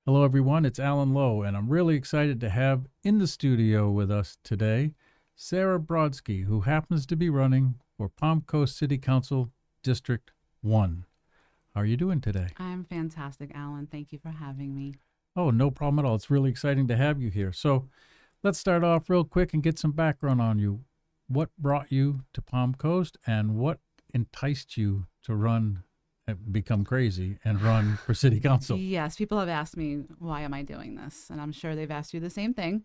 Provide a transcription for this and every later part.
Hello, everyone. It's Alan Lowe, and I'm really excited to have in the studio with us today Shara Brodsky, who happens to be running for Palm Coast City Council District 1. How are you doing today? I'm fantastic, Alan. Thank you for having me. Oh, no problem at all. It's really exciting to have you here. So let's start off real quick and get some background on you. What brought you to Palm Coast, and what enticed you to become crazy and run for City Council? Yes, people have asked me, why am I doing this? And I'm sure they've asked you the same thing.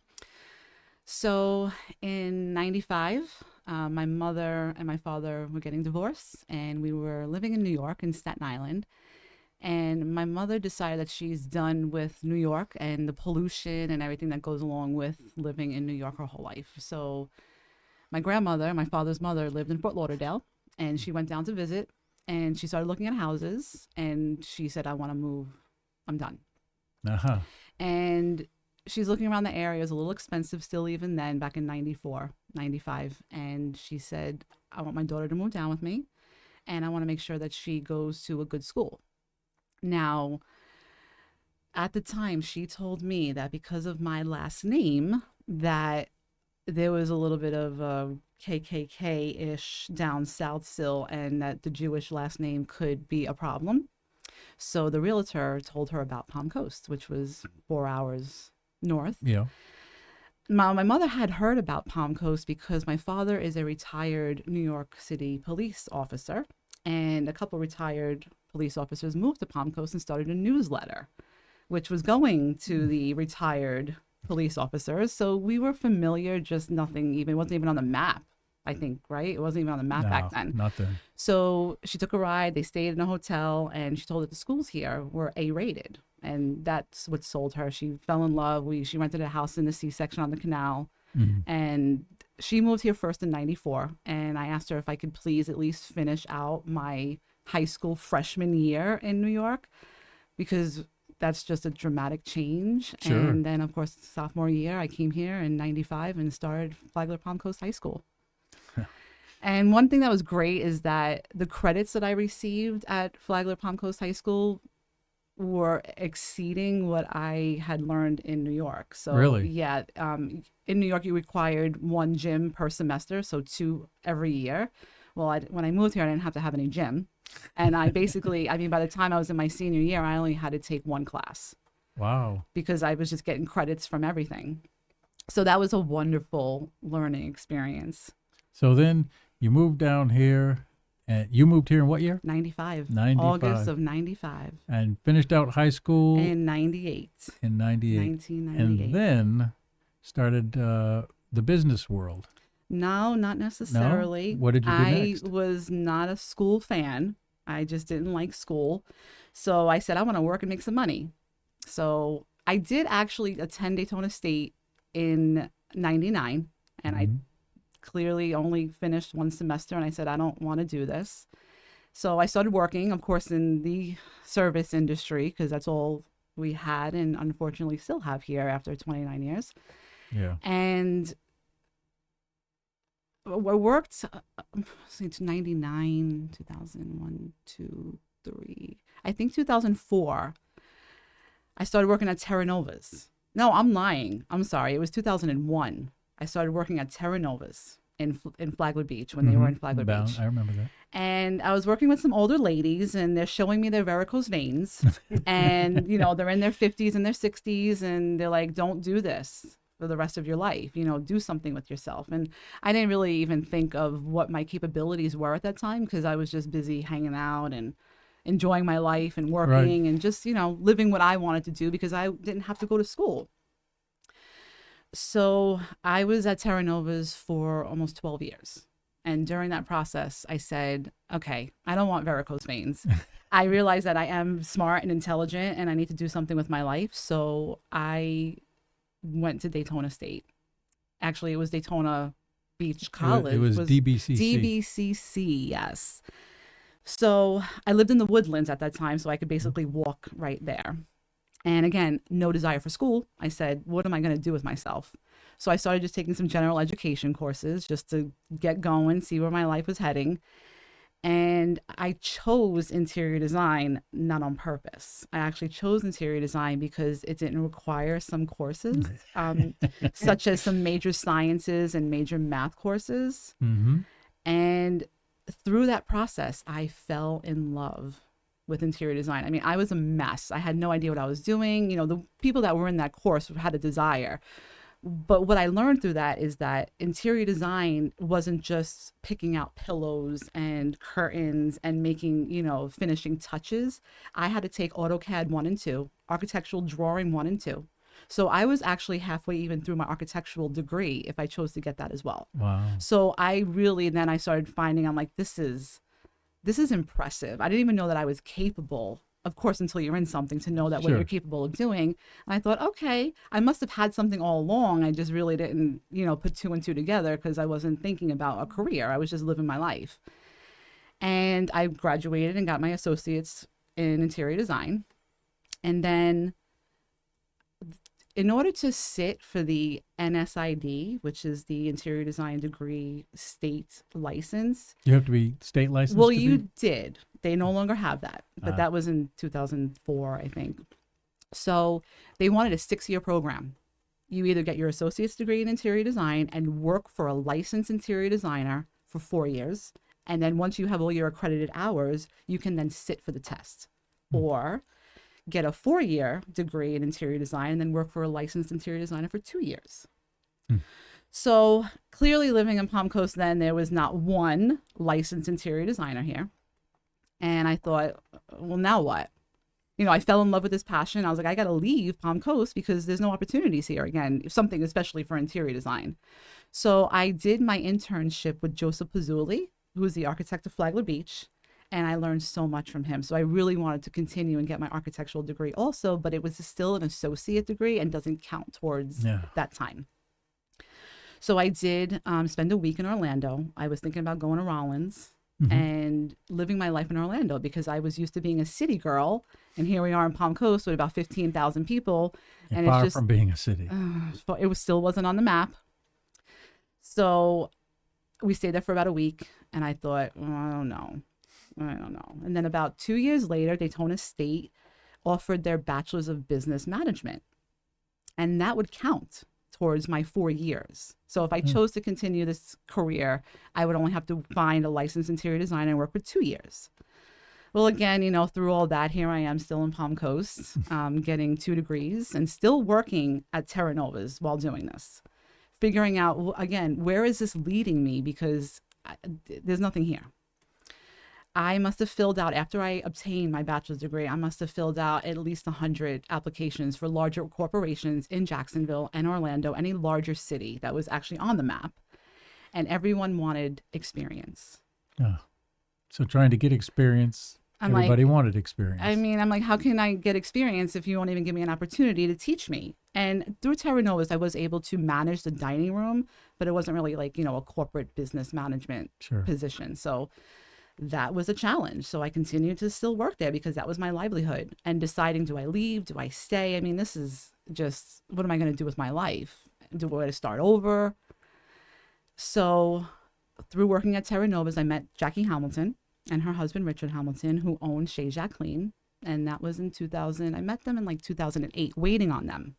So in 95, my mother and my father were getting divorced, and we were living in New York, in Staten Island. And my mother decided that she's done with New York and the pollution and everything that goes along with living in New York her whole life. So my grandmother, my father's mother, lived in Fort Lauderdale, and she went down to visit, and she started looking at houses, and she said, I want to move. I'm done. Uh-huh. And she's looking around the area. It was a little expensive still even then, back in 94, 95. And she said, I want my daughter to move down with me, and I want to make sure that she goes to a good school. Now, at the time, she told me that because of my last name, that there was a little bit of a KKK-ish down south still, and that the Jewish last name could be a problem. So the realtor told her about Palm Coast, which was 4 hours north. Yeah. My mother had heard about Palm Coast because my father is a retired New York City police officer, and a couple retired police officers moved to Palm Coast and started a newsletter, which was going to the retired police officers. So we were familiar, just nothing even, wasn't even on the map, I think, right? It wasn't even on the map back then. Not then. So she took a ride, they stayed in a hotel, and she told that the schools here were A-rated. And that's what sold her. She fell in love. She rented a house in the C-section on the canal. Mm-hmm. And she moved here first in 94. And I asked her if I could please at least finish out my high school freshman year in New York, because that's just a dramatic change. Sure. And then, of course, sophomore year, I came here in 95 and started Flagler Palm Coast High School. And one thing that was great is that the credits that I received at Flagler Palm Coast High School were exceeding what I had learned in New York. So Really? yeah, in New York, you required one gym per semester, so 2 every year. Well, when I moved here, I didn't have to have any gym. And I basically, I mean, by the time I was in my senior year, I only had to take one class. Wow. Because I was just getting credits from everything. So that was a wonderful learning experience. So then you moved down here, and you moved here in what year? 95. 95. August of 95. And finished out high school In 98. in 98. 1998. And then started the business world. No, not necessarily. No? What did you do next? I was not a school fan. I just didn't like school. So I said, I want to work and make some money. So I did actually attend Daytona State in 99, and I clearly only finished one semester, and I said, I don't want to do this. So I started working, of course, in the service industry, because that's all we had and unfortunately still have here after 29 years. Yeah. And I worked since 99, 2001, 2, 3. I think 2004, I started working at Terra Nova's. No, I'm lying. I'm sorry. It was 2001. I started working at Terra Nova's in Flagler Beach when they were in Flagler Beach. I remember that. And I was working with some older ladies, and they're showing me their varicose veins. And, you know, they're in their 50s and their 60s, and they're like, don't do this for the rest of your life. You know, do something with yourself. And I didn't really even think of what my capabilities were at that time, because I was just busy hanging out and enjoying my life and working and just, you know, living what I wanted to do, because I didn't have to go to school. So I was at Terra Nova's for almost 12 years. And during that process, I said, okay, I don't want varicose veins. I realized that I am smart and intelligent, and I need to do something with my life. So I went to Daytona State. Actually, it was Daytona Beach College. It was DBCC. DBCC, yes. So I lived in the Woodlands at that time, so I could basically walk right there. And again, no desire for school. I said, what am I going to do with myself? So I started just taking some general education courses just to get going, see where my life was heading. And I chose interior design not on purpose. I actually chose interior design because it didn't require some courses, such as some major sciences and major math courses. Mm-hmm. And through that process, I fell in love with interior design. I mean, I was a mess. I had no idea what I was doing. You know, the people that were in that course had a desire. But what I learned through that is that interior design wasn't just picking out pillows and curtains and making, you know, finishing touches. I had to take AutoCAD 1 and 2, architectural drawing 1 and 2. So I was actually halfway even through my architectural degree if I chose to get that as well. Wow. So then I started finding, I'm like, this is impressive. I didn't even know that I was capable, of course, until you're in something, to know that what Sure. you're capable of doing. And I thought, okay, I must have had something all along. I just really didn't, you know, put 2 and 2 together because I wasn't thinking about a career. I was just living my life. And I graduated and got my associates in interior design. And then in order to sit for the NSID, which is the interior design degree state license. You have to be state licensed? Well, to you be? did. They no longer have that, but Ah. that was in 2004, I think. So they wanted a 6-year program. You either get your associate's degree in interior design and work for a licensed interior designer for 4 years. And then once you have all your accredited hours, you can then sit for the test. Or get a 4-year degree in interior design and then work for a licensed interior designer for 2 years. So clearly living in Palm Coast then, there was not one licensed interior designer here. And I thought, well, now what? You know, I fell in love with this passion. I was like, I got to leave Palm Coast because there's no opportunities here again, something especially for interior design. So I did my internship with Joseph Pizzulli, who is the architect of Flagler Beach. And I learned so much from him. So I really wanted to continue and get my architectural degree also, but it was still an associate degree and doesn't count towards that time. So I did spend a week in Orlando. I was thinking about going to Rollins and living my life in Orlando because I was used to being a city girl. And here we are in Palm Coast with about 15,000 people. And far it's just from being a city. Still wasn't on the map. So we stayed there for about a week. And I thought, well, I don't know. And then about 2 years later, Daytona State offered their Bachelor's of Business Management. And that would count towards my 4 years. So if I chose to continue this career, I would only have to find a licensed interior designer and work for 2 years. Well, again, you know, through all that, here I am still in Palm Coast, getting 2 degrees and still working at Terra Nova's while doing this. Figuring out, again, where is this leading me? Because there's nothing here. I must have filled out, after I obtained my bachelor's degree, I must have filled out at least 100 applications for larger corporations in Jacksonville and Orlando, any larger city that was actually on the map. And everyone wanted experience. So trying to get experience, everybody wanted experience. I mean, I'm like, how can I get experience if you won't even give me an opportunity to teach me? And through Terra Nova's, I was able to manage the dining room, but it wasn't really like, you know, a corporate business management position. So that was a challenge. So I continued to still work there because that was my livelihood. And deciding, do I leave? Do I stay? I mean, this is just, what am I going to do with my life? Do I start over? So through working at Terra Nova's, I met Jackie Hamilton and her husband, Richard Hamilton, who owned Chez Jacqueline. And that was in 2000. I met them in like 2008, waiting on them.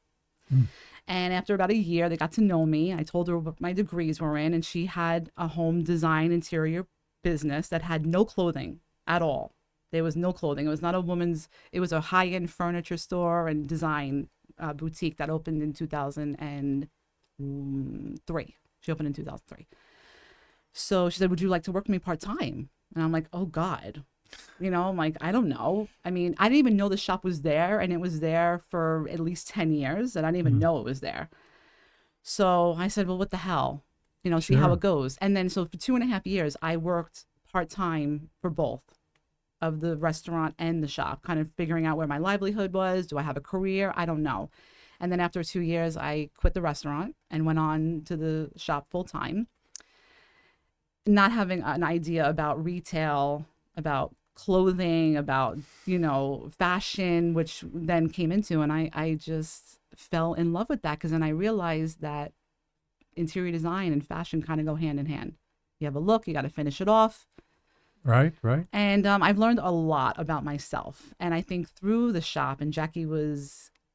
And after about a year, they got to know me. I told her what my degrees were in, and she had a home design interior business that had no clothing at all. There was no clothing. It was not a woman's, it was a high-end furniture store and design boutique that opened in 2003. She opened in 2003. So she said, would you like to work with me part-time? And I'm like, oh God, you know, I'm like, I don't know. I mean, I didn't even know the shop was there, and it was there for at least 10 years, and I didn't even know it was there. So I said, well, what the hell? You know, see how it goes. And then, so for 2.5 years, I worked part-time for both of the restaurant and the shop, kind of figuring out where my livelihood was. Do I have a career? I don't know. And then after 2 years, I quit the restaurant and went on to the shop full-time, not having an idea about retail, about clothing, about, you know, fashion, which then came into, and I just fell in love with that, because then I realized that interior design and fashion kind of go hand in hand. You have a look, you got to finish it off. Right, right. And I've learned a lot about myself. And I think through the shop, and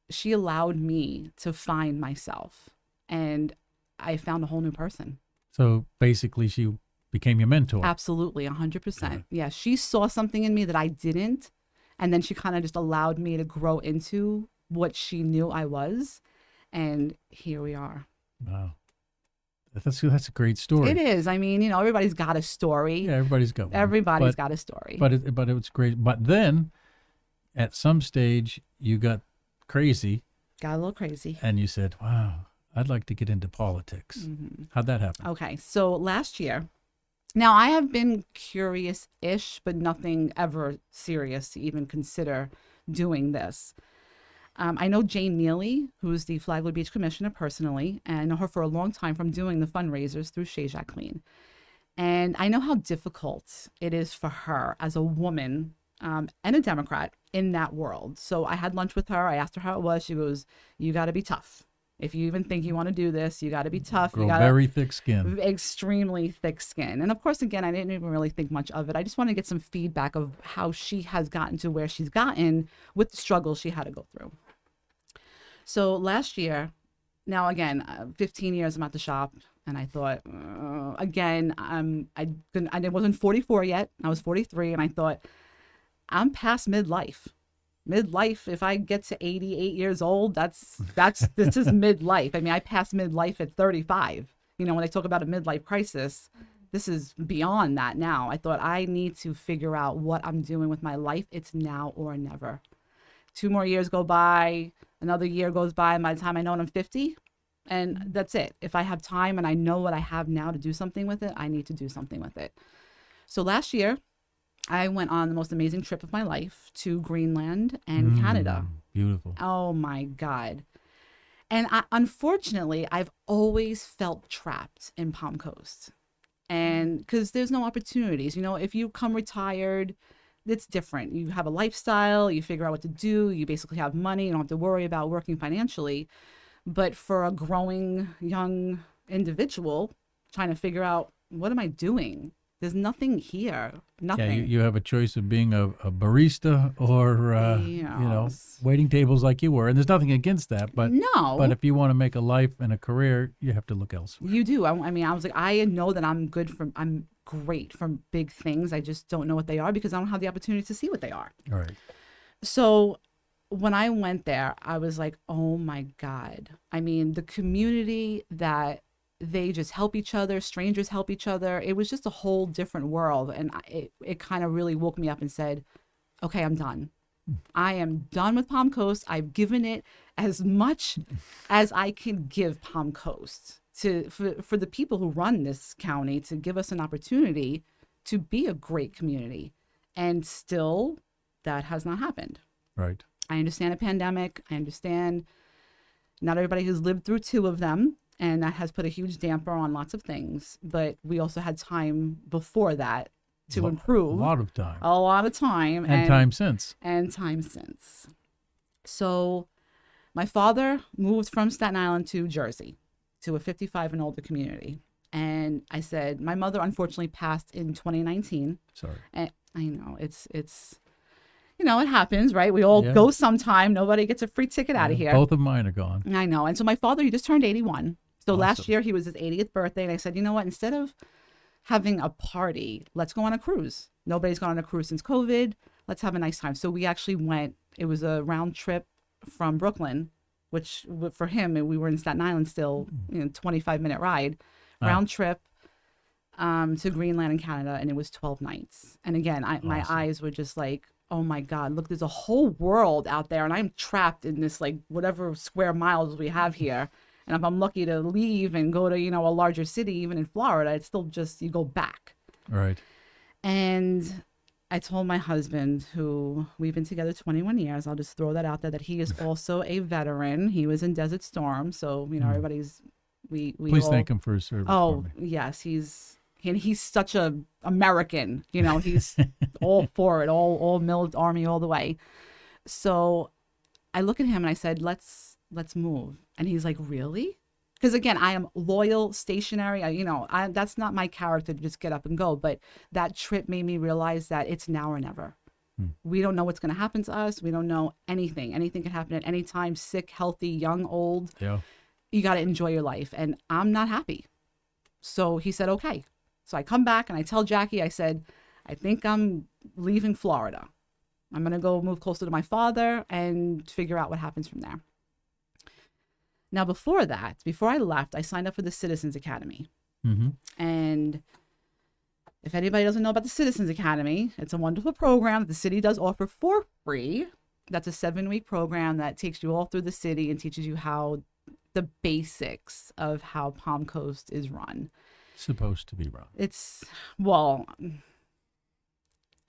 she allowed me to find myself. And I found a whole new person. So basically, she became your mentor. Absolutely, 100%. Good. Yeah, she saw something in me that I didn't. And then she kind of just allowed me to grow into what she knew I was. And here we are. Wow. That's a great story. It is. I mean, everybody's got a story. Yeah, everybody's got one. Everybody's got a story. But it was great. But then, at some stage, you got crazy. Got a little crazy. And you said, wow, I'd like to get into politics. Mm-hmm. How'd that happen? Okay, so last year, now I have been curious-ish, but nothing ever serious to even consider doing this. I know Jane Neely, who's the Flagler Beach Commissioner personally, and I know her for a long time from doing the fundraisers through Shara Clean. And I know how difficult it is for her as a woman and a Democrat in that world. So I had lunch with her. I asked her how it was. She goes, you got to be tough. If you even think you want to do this, you got to be tough. Grow you gotta, very thick skin. Extremely thick skin. And of course, again, I didn't even really think much of it. I just want to get some feedback of how she has gotten to where she's gotten with the struggles she had to go through. So last year, now again, 15 years I'm at the shop, and I thought, again, I wasn't 44 yet. I was 43, and I thought, I'm past midlife. Midlife, if I get to 88 years old, this is midlife. I mean, I passed midlife at 35. When they talk about a midlife crisis, this is beyond that now. I thought I need to figure out what I'm doing with my life. It's now or never. 2 more years go by, another year goes by, and by the time I know it, I'm 50, and that's it. If I have time and I know what I have now to do something with it, I need to do something with it. So last year, I went on the most amazing trip of my life to Greenland and Canada. Beautiful. Oh my God. And unfortunately, I've always felt trapped in Palm Coast. And because there's no opportunities, if you come retired, it's different. You have a lifestyle, you figure out what to do, you basically have money, you don't have to worry about working financially. But for a growing young individual trying to figure out, what am I doing? There's nothing here. Nothing. Yeah, you have a choice of being a barista or, waiting tables like you were. And there's nothing against that. But no. But if you want to make a life and a career, you have to look elsewhere. You do. I was like, I know that I'm great for big things. I just don't know what they are because I don't have the opportunity to see what they are. All right. So when I went there, I was like, oh my God. I mean, the community that they just help each other, strangers help each other. It was just a whole different world. And it kind of really woke me up and said, okay, I'm done. I am done with Palm Coast. I've given it as much as I can give Palm Coast for the people who run this county to give us an opportunity to be a great community. And still, that has not happened. Right. I understand a pandemic. I understand not everybody has lived through 2 of them. And that has put a huge damper on lots of things. But we also had time before that to improve. A lot of time. A lot of time. And time since. And time since. So my father moved from Staten Island to Jersey, to a 55 and older community. And I said, my mother unfortunately passed in 2019. Sorry. And I know, it's it happens, right? We all go sometime. Nobody gets a free ticket out of here. Both of mine are gone. I know. And so my father, he just turned 81. So Awesome. Last year he was his 80th birthday. And I said, you know what? Instead of having a party, let's go on a cruise. Nobody's gone on a cruise since COVID. Let's have a nice time. So we actually went. It was a round trip from Brooklyn, which for him, we were in Staten Island still, 25-minute ride. Round trip to Greenland and Canada. And it was 12 nights. And again, my eyes were just like, oh my God, look, there's a whole world out there. And I'm trapped in this, like, whatever square miles we have here. And if I'm lucky to leave and go to, a larger city, even in Florida, it's still just, you go back. Right. And I told my husband, who we've been together 21 years, I'll just throw that out there, that he is also a veteran. He was in Desert Storm. So, everybody's, Please thank him for his service. Oh, yes. He's such a American, he's all for it, all military, Army all the way. So I look at him and I said, let's move. And he's like, really? Because again, I am loyal, stationary. That's not my character to just get up and go. But that trip made me realize that it's now or never. We don't know what's going to happen to us. We don't know anything. Anything can happen at any time, sick, healthy, young, old. Yeah. You got to enjoy your life. And I'm not happy. So he said, okay. So I come back and I tell Jackie, I said, I think I'm leaving Florida. I'm going to go move closer to my father and figure out what happens from there. Now, before I left, I signed up for the Citizens Academy. Mm-hmm. And if anybody doesn't know about the Citizens Academy, it's a wonderful program that the city does offer for free. That's a 7-week program that takes you all through the city and teaches you how the basics of how Palm Coast is run. Supposed to be run.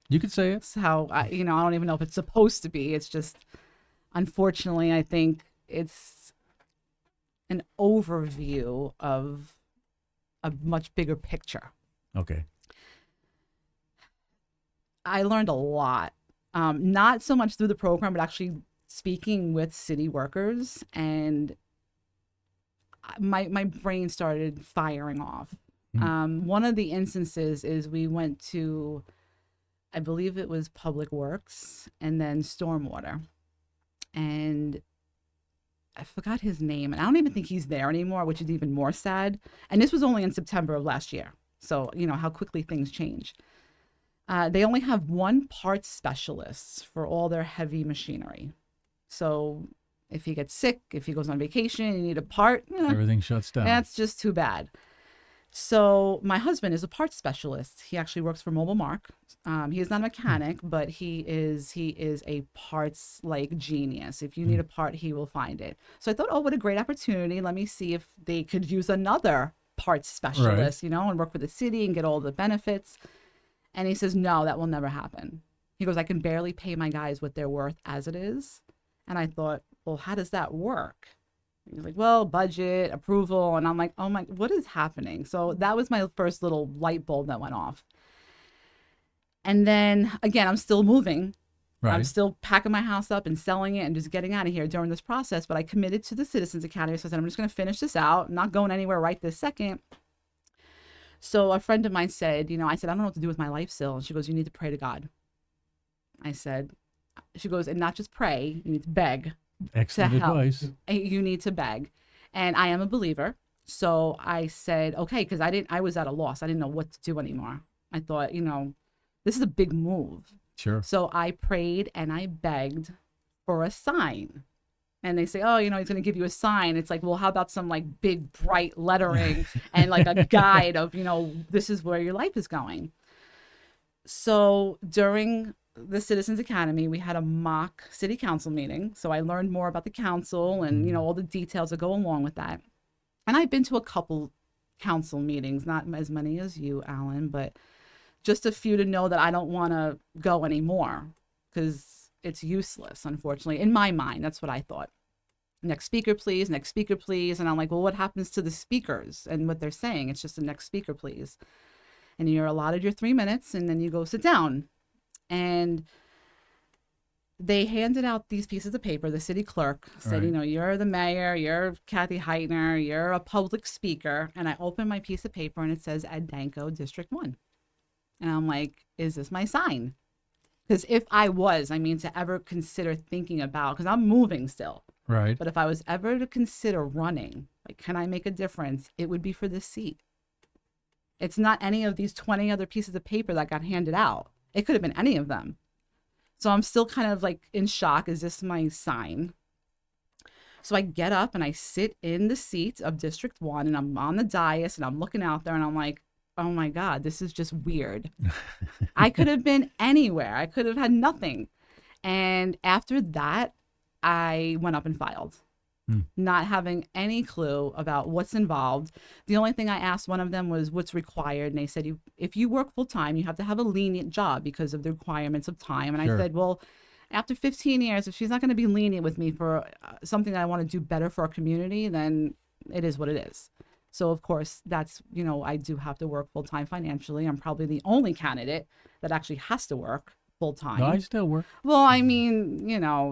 You could say it. It's how, I don't even know if it's supposed to be. It's just, unfortunately, I think it's an overview of a much bigger picture. Okay. I learned a lot, not so much through the program, but actually speaking with city workers, and my brain started firing off. One of the instances is we went to, I believe it was Public Works and then Stormwater, and I forgot his name, and I don't even think he's there anymore, which is even more sad. And this was only in September of last year. So, how quickly things change. They only have one parts specialist for all their heavy machinery. So if he gets sick, if he goes on vacation, you need a part. Everything shuts down. That's just too bad. So my husband is a parts specialist. He actually works for Mobile Mark. He is not a mechanic, but he is a parts genius. If you need a part, he will find it. So I thought, oh, what a great opportunity. Let me see if they could use another parts specialist, and work for the city and get all the benefits. And he says, no, that will never happen. He goes, I can barely pay my guys what they're worth as it is. And I thought, well, how does that work? He's like, well, budget, approval. And I'm like, oh my, what is happening? So that was my first little light bulb that went off. And then again, I'm still moving. Right. I'm still packing my house up and selling it and just getting out of here during this process. But I committed to the Citizens Academy. So I said, I'm just going to finish this out. I'm not going anywhere right this second. So a friend of mine said, I said, I don't know what to do with my life still. And she goes, you need to pray to God. She goes, and not just pray, you need to beg. Excellent advice. You need to beg. And I am a believer. So I said, okay, because I was at a loss. I didn't know what to do anymore. I thought, this is a big move. Sure. So I prayed and I begged for a sign. And they say, oh, he's going to give you a sign. It's like, well, how about some big bright lettering and a guide of, this is where your life is going. So during the Citizens Academy, we had a mock city council meeting. So I learned more about the council and, all the details that go along with that. And I've been to a couple council meetings, not as many as you, Alan, but just a few to know that I don't want to go anymore because it's useless, unfortunately. In my mind, that's what I thought. Next speaker, please. Next speaker, please. And I'm like, well, what happens to the speakers and what they're saying? It's just the next speaker, please. And you're allotted your 3 minutes and then you go sit down. And they handed out these pieces of paper. The city clerk said, right. You're the mayor, you're Kathy Heitner, you're a public speaker. And I opened my piece of paper and it says Adanko District 1. And I'm like, is this my sign? Because if I was, to ever consider thinking about, because I'm moving still. Right. But if I was ever to consider running, can I make a difference? It would be for this seat. It's not any of these 20 other pieces of paper that got handed out. It could have been any of them. So I'm still kind of in shock. Is this my sign? So I get up and I sit in the seat of District 1 and I'm on the dais and I'm looking out there and I'm like, oh my God, this is just weird. I could have been anywhere. I could have had nothing. And after that, I went up and filed, not having any clue about what's involved. The only thing I asked one of them was what's required. And they said, if you work full time, you have to have a lenient job because of the requirements of time. And Sure. I said, well, after 15 years, if she's not going to be lenient with me for something that I want to do better for our community, then it is what it is. So, of course, that's, I do have to work full time financially. I'm probably the only candidate that actually has to work full time. No, I still work. Well,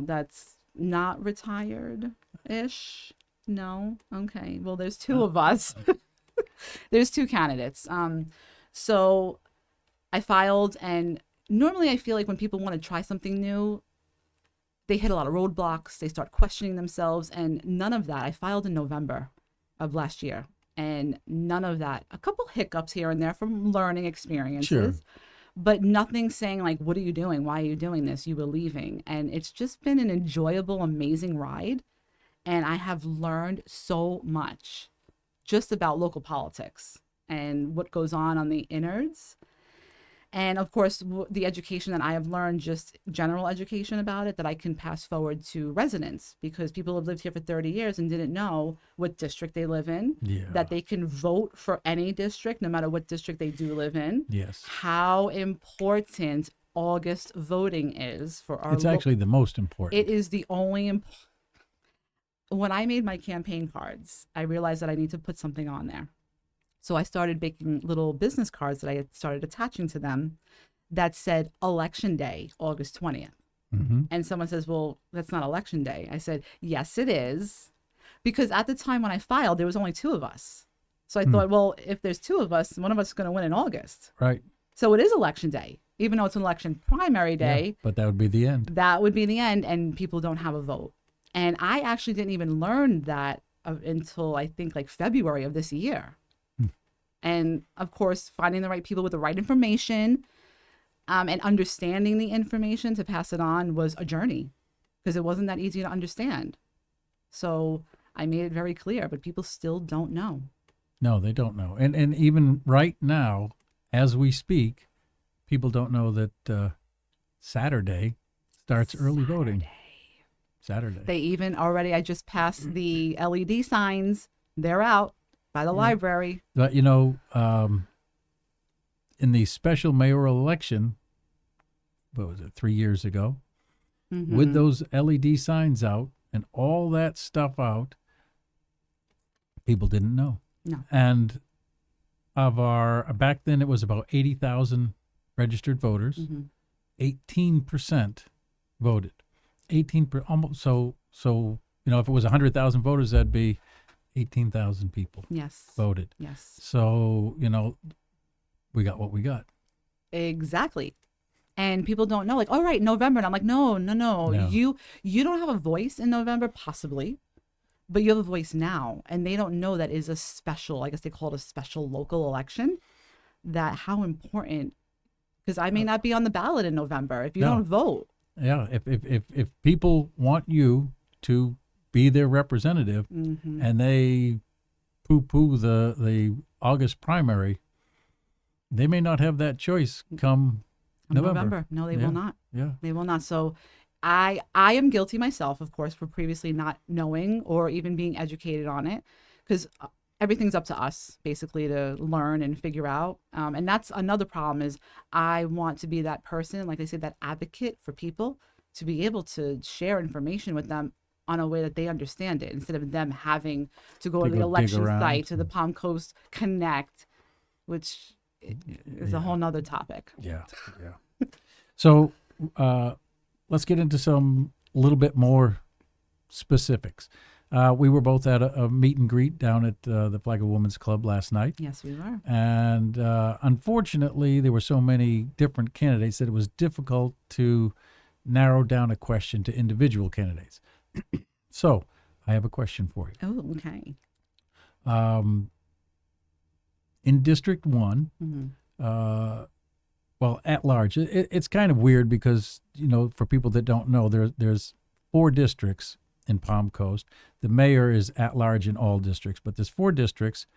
that's not retired-ish. No. Okay. Well, there's two of us. There's two candidates. So I filed, and normally I feel like when people want to try something new, they hit a lot of roadblocks. They start questioning themselves, and none of that. I filed in November of last year, and none of that. A couple hiccups here and there from learning experiences. Sure. But nothing saying like, what are you doing? Why are you doing this? You were leaving. And it's just been an enjoyable, amazing ride. And I have learned so much just about local politics and what goes on the innards. And of course, the education that I have learned, just general education about it, that I can pass forward to residents, because people have lived here for 30 years and didn't know what district they live in, Yeah. that they can vote for any district, no matter what district they do live in. Yes. How important August voting is for our It's actually the most important. It is the only when I made my campaign cards, I realized that I need to put something on there. So I started making little business cards that I had started attaching to them that said Election Day, August 20th. Mm-hmm. And someone says, well, that's not Election Day. I said, yes, it is. Because at the time when I filed, there was only two of us. So I thought, well, if there's two of us, one of us is going to win in August. Right. So it is Election Day, even though it's an election primary day. Yeah, but that would be the end. That would be the end, and people don't have a vote. And I actually didn't even learn that until I think like February of this year. And of course, finding the right people with the right information and understanding the information to pass it on was a journey, because it wasn't that easy to understand. So I made it very clear, but people still don't know. No, they don't know. And even right now, as we speak, people don't know that Saturday starts early voting. Saturday. They even already, I just passed the LED signs. They're out by the library. But, in the special mayoral election, what was it, 3 years ago, with those LED signs out and all that stuff out, people didn't know. No. And back then it was about 80,000 registered voters. 18% voted. 18%, almost. So if it was 100,000 voters, that'd be 18,000 people voted. Yes. So, we got what we got. Exactly. And people don't know, like, all right, November. And I'm like, no. You don't have a voice in November, possibly, but you have a voice now. And they don't know that is a special, I guess they call it a special local election, that how important, because I may not be on the ballot in November if you don't vote. Yeah. If people want you to be their representative and they poo-poo the August primary, they may not have that choice come November. No, they will not. Yeah. They will not. So I am guilty myself, of course, for previously not knowing or even being educated on it, because everything's up to us basically to learn and figure out. And that's another problem, is I want to be that person, like they say, that advocate for people, to be able to share information with them on a way that they understand it, instead of them having to go to the election site, to the Palm Coast Connect, which is a whole nother topic. Yeah. So let's get into some little bit more specifics. We were both at a meet and greet down at the Flagler Women's Club last night. Yes, we were. And unfortunately, there were so many different candidates that it was difficult to narrow down a question to individual candidates. So I have a question for you. Oh, okay. In District 1, well, at large, it's kind of weird because, for people that don't know, there's 4 districts in Palm Coast. The mayor is at large in all districts, but there's 4 districts.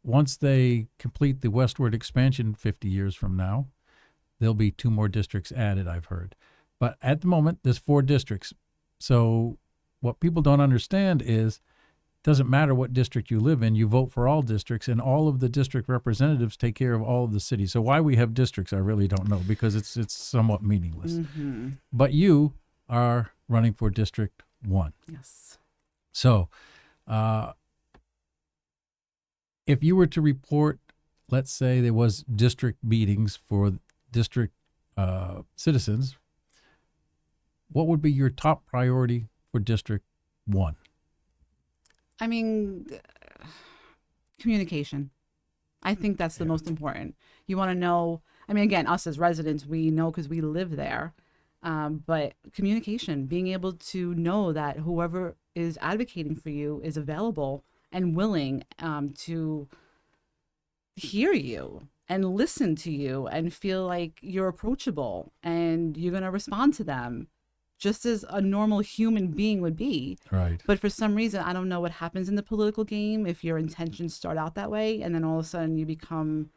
Once they complete the westward expansion 50 years from now, there'll be 2 more districts added, I've heard. But at the moment, there's 4 districts. So what people don't understand is, it doesn't matter what district you live in, you vote for all districts, and all of the district representatives take care of all of the cities. So why we have districts, I really don't know, because it's somewhat meaningless. But you are running for District 1. Yes. So if you were to report, let's say there was district meetings for district citizens, what would be your top priority for District 1? I mean, communication. I think that's the most important. You want to know, I mean, again, us as residents, we know because we live there. But communication, being able to know that whoever is advocating for you is available and willing to hear you and listen to you and feel like you're approachable and you're going to respond to them just as a normal human being would be. Right. But for some reason, I don't know what happens in the political game if your intentions start out that way and then all of a sudden you become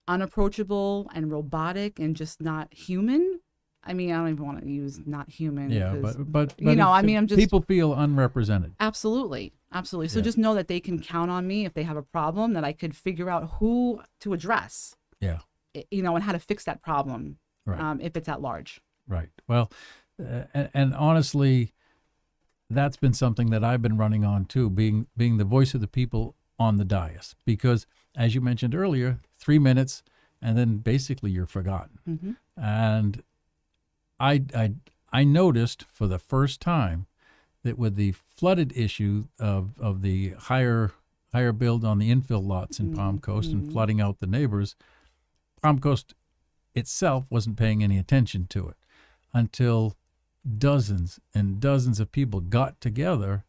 unapproachable and robotic and just not human. I mean, I don't even want to use not human. Yeah, but you know, I mean, I'm just people feel unrepresented. Absolutely. So just know that they can count on me if they have a problem, that I could figure out who to address. Yeah. You know, and how to fix that problem. Right. If it's at large. Right. Well, and honestly, that's been something that I've been running on too, being the voice of the people on the dais, because as you mentioned earlier, 3 minutes and then basically you're forgotten. Mm-hmm. And I noticed for the first time that with the flooded issue of the higher build on the infill lots in Palm Coast and flooding out the neighbors, Palm Coast itself wasn't paying any attention to it until dozens and dozens of people got together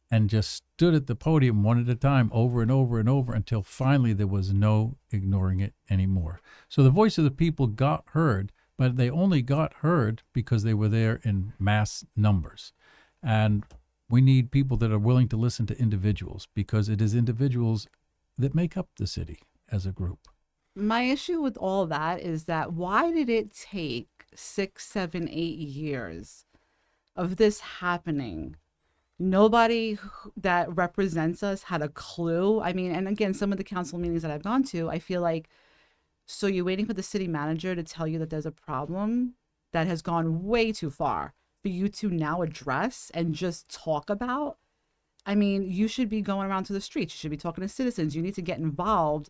and just stood at the podium one at a time over and over and over until finally there was no ignoring it anymore. So the voice of the people got heard, but they only got heard because they were there in mass numbers. And we need people that are willing to listen to individuals, because it is individuals that make up the city as a group. My issue with all that is that why did it take 6, 7, 8 years of this happening? Nobody that represents us had a clue. I mean, and again, some of the council meetings that I've gone to, I feel like, so you're waiting for the city manager to tell you that there's a problem that has gone way too far for you to now address and just talk about? I mean, you should be going around to the streets. You should be talking to citizens. You need to get involved.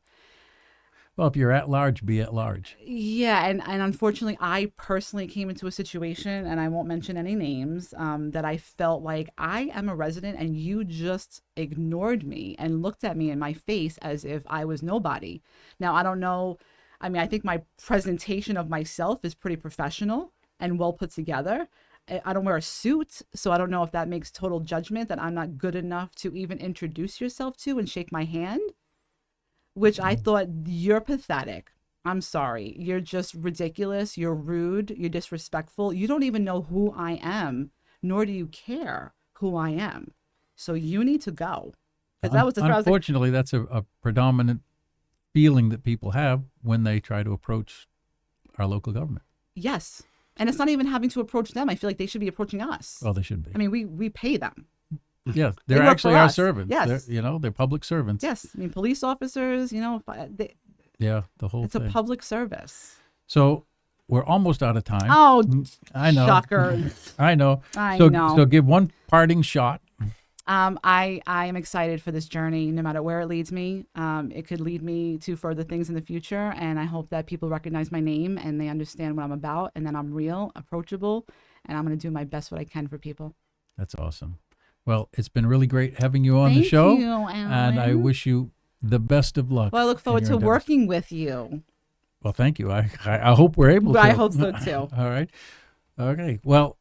Well, if you're at large, be at large. Yeah, and unfortunately, I personally came into a situation, and I won't mention any names, that I felt like I am a resident and you just ignored me and looked at me in my face as if I was nobody. Now, I don't know. I mean, I think my presentation of myself is pretty professional and well put together. I don't wear a suit, so I don't know if that makes total judgment that I'm not good enough to even introduce yourself to and shake my hand, which I thought, you're pathetic. I'm sorry. You're just ridiculous. You're rude. You're disrespectful. You don't even know who I am, nor do you care who I am. So you need to go. That was the Unfortunately, that's a predominant feeling that people have when they try to approach our local government. Yes. And it's not even having to approach them. I feel like they should be approaching us. Well, they should be. I mean, we pay them. Yeah, They they're work actually for our us. servants. Yes. They're public servants. Yes. I mean, police officers, Yeah, the whole it's thing. a public service. So we're almost out of time. Oh, I know. shocker. I know. I So know. give one parting shot. I am excited for this journey, no matter where it leads me. It could lead me to further things in the future, and I hope that people recognize my name and they understand what I'm about, and that I'm real, approachable, and I'm going to do my best what I can for people. That's awesome. Well, it's been really great having you on the Thank show, you, Alan. and I wish you the best of luck. Well, I look forward in to your endeavors. working with you. Well, thank you. I hope we're able to. I hope so too. All right. Okay. Well,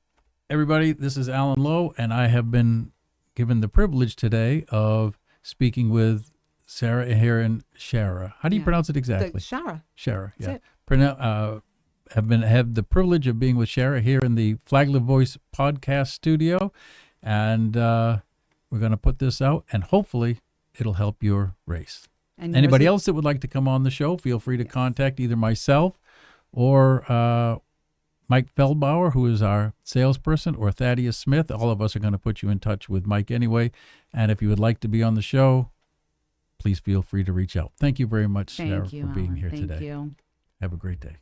everybody, this is Alan Lowe, and I have been given the privilege today of speaking with Sarah here in Shara. How do you pronounce it exactly? Shara. Shara. Yeah. That's it. Have the privilege of being with Shara here in the Flagler Voice Podcast Studio, and we're going to put this out, and hopefully it'll help your race. And Anybody else that would like to come on the show, feel free to contact either myself or Mike Feldbauer, who is our salesperson, or Thaddeus Smith. All of us are going to put you in touch with Mike anyway. And if you would like to be on the show, please feel free to reach out. Thank you very much, Sarah, Thank you, for being Alan. here Thank today. you. Have a great day.